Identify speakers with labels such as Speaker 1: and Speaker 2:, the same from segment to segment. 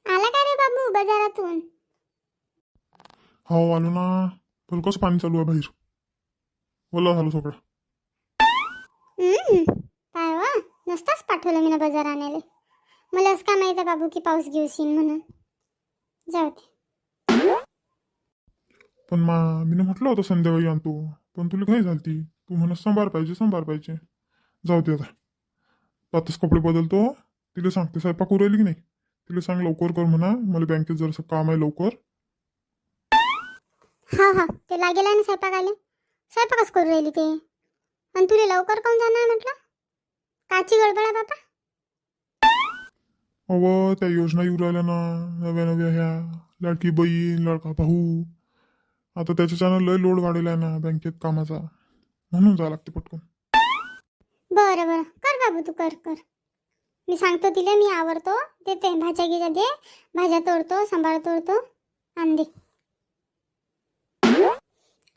Speaker 1: आला का रे बाबू बाजारातून?
Speaker 2: हो आलो ना. पण कसं पाणी चालू आहे बाहेर, ओला झालं सगळं.
Speaker 1: काय वा, नसताच पाठवलं मी ना बाजार आणायला. मला असं का माहिती बाबू की पाऊस घेऊशील म्हणून. जाऊ दे.
Speaker 2: पण मी म्हटलं होतं संध्याकाळी आणतो, पण तुला घाई झालती. तू म्हणत संभार पाहिजे संभार पाहिजे. जाऊ दे आता. आताच कपडे बदलतो. तिला सांगते स्वयंपाक करू राहिली की नाही, तिला सांग लवकर कर म्हणा, मला बँकेत जरासं काम आहे लवकर.
Speaker 1: हा हा, ते लागेल आहे ना स्वयंपाक आले. स्वयंपाकच करू राहिली ते. आणि तुला लवकर कोण जाणार म्हटलं? काची गडबड आहे बाबा?
Speaker 2: अव त्या योजना येऊ राहिल्या ना, नव्या नव्या ह्या. लाडकी बहीण लाडका भाऊ. आता त्याच्यानं लय लोड वाढेला आहे ना बँकेत कामाचा, म्हणून जावं लागते पटकन.
Speaker 1: बरं बरं, कर बाबू तू कर कर. मी सांगतो तिला, मी आवरतो, देते भाज्या गिजा दे. भाज्या तोडतो, सांबार तोडतो, आण दे.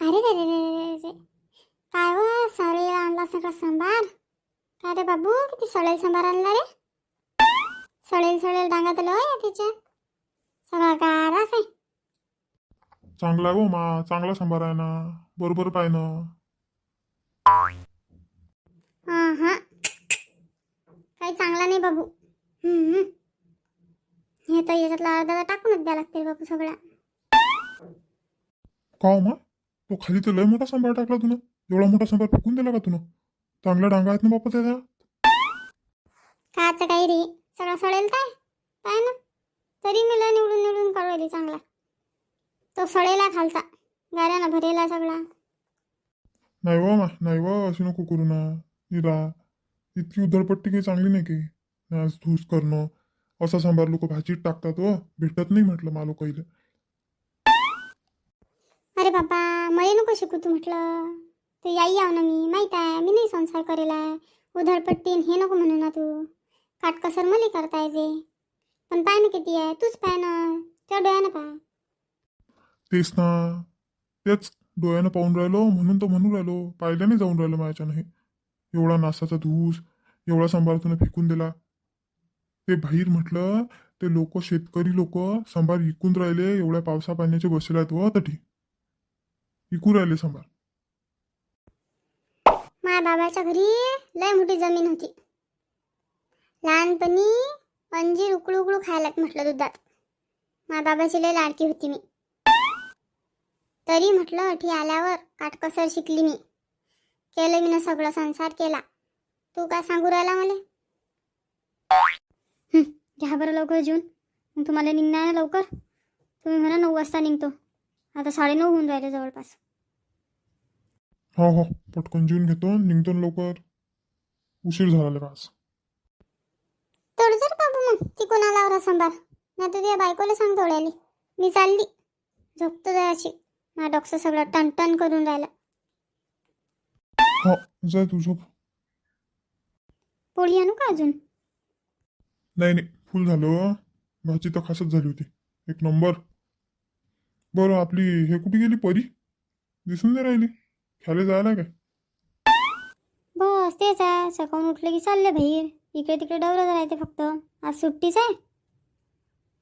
Speaker 1: अरे रे रे रे रे रे, काय व सळेला आणला सगळा सांबार. काय रे बाबू, किती सळेल सांबार आणला रे? सळेल सळेल डांगा तर लय आहे तिच्या. सगळा गारास आहे.
Speaker 2: चांगला आहे हो चांगला सांबार आहे ना, बरोबर पाय ना.
Speaker 1: हा हा, काही चांगला नाही बाबू. हे तर याच्यातला अर्धा टाकूनच द्या लागते बाबू सगळा.
Speaker 2: का हो तो खाली तर लय मोठा सांबार टाकला तुनं. एवढा मोठा सांबार फेकून दिला का तुनं? चांगला डांगा आहेत ना बापा त्याचा.
Speaker 1: काचं काही रे, सगळा सळेल काय काय ना. तरी मी लय निवडून निवडून काढवली चांगला. तो सळेला खालचा, गाऱ्यानं भरेला सगळा.
Speaker 2: नाही व नाही व, अशी नको करू ना. निरा इतकी उधळपट्टी काही चांगली नाही की नास धूस करणं. असा सांबार लोक भाजीत टाकतात व भेटत नाही म्हटलं मालो कहिले.
Speaker 1: अरे बाबा, मला नको शिकू तू म्हटलं. ते याई याव ना, मी माहीत आहे, मी नाही संसार करेला आहे. उधळपट्टी हे नको म्हणू ना तू. काटकसर मला करता येते. पण पाय ना किती आहे, तूच पाय ना, त्या डोळ्यानं पाय.
Speaker 2: तेच ना, तेच डोळ्यानं पाहून राहिलो म्हणून तर म्हणून राहिलो. पाहिल्याने जाऊन राहिलो माझ्यानं हे. एवढा नासाचा धूस, एवढा सांबार तुला फेकून दिला. ते बाहेर म्हटलं, ते लोक शेतकरी लोक सांबार विकून राहिले, एवढ्या पावसा पाण्याचे बसले आहेत व तठी विकू राहिले सांबार.
Speaker 1: माझ्या बाबाच्या घरी लय मोठी जमीन होती. लहानपणी अंजीर उकळू उकळू खायला म्हटलं दुधात. माझ्या बाबाची लय लाडकी होती मी. तरी म्हटलं अठी आल्यावर काटकसर शिकली मी. केलं मी ना सगळं, संसार केला. तू काय सांगू राहिला मला? घ्या बरं लवकर जेवून. मग तुम्हाला निघणार ना लवकर. तुम्ही म्हणा 9 वाजता निघतो, आता 9:30 होऊन राहिले जवळपास.
Speaker 2: हो हो, पटकन जेवून घेतो, निघतो ना लवकर. उशीर झाला का आज.
Speaker 1: तोड जर बाबू मग ती कोणाला आवरा सांबार. नाही तर तुझ्या बायकोला सांग तोडायला. मी चालली, झोपतो जराशी. माझा डॉक्टर सगळं टन करून राहिला.
Speaker 2: हो, जाय तू झोप.
Speaker 1: पोळी आणू का अजून?
Speaker 2: नाही नाही, फुल झालं. भाजी तर खासच झाली होती, एक नंबर. बरं आपली हे कुठे गेली परी? दिसून नाही राहिली. खेळायला जायला काय?
Speaker 1: बस तेच आहे, सकाळून उठले की चालले बाहेर. इकडे तिकडे डवरच राहते फक्त. आज सुट्टीच आहे.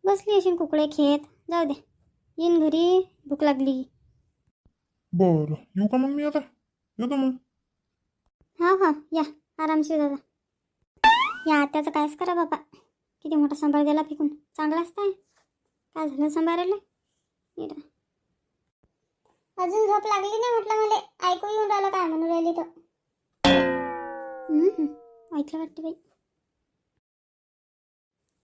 Speaker 1: बसली अशी कुकडे खेत. जाऊ दे, येईन घरी, भूक लागली.
Speaker 2: बरं येऊ का मग मी आता? येतो मग.
Speaker 1: हा हा, या आरामशीर दादा. या आत्याचं कायच करा बाबा. किती मोठा सांबार दिला फेकून. चांगला असताय. काय झालं सांबारायला? अजून झोप लागली नाही म्हटलं मला. ऐकू येऊन राहिलं काय म्हणून राहिली तर. ऐकलं वाटतं बाई.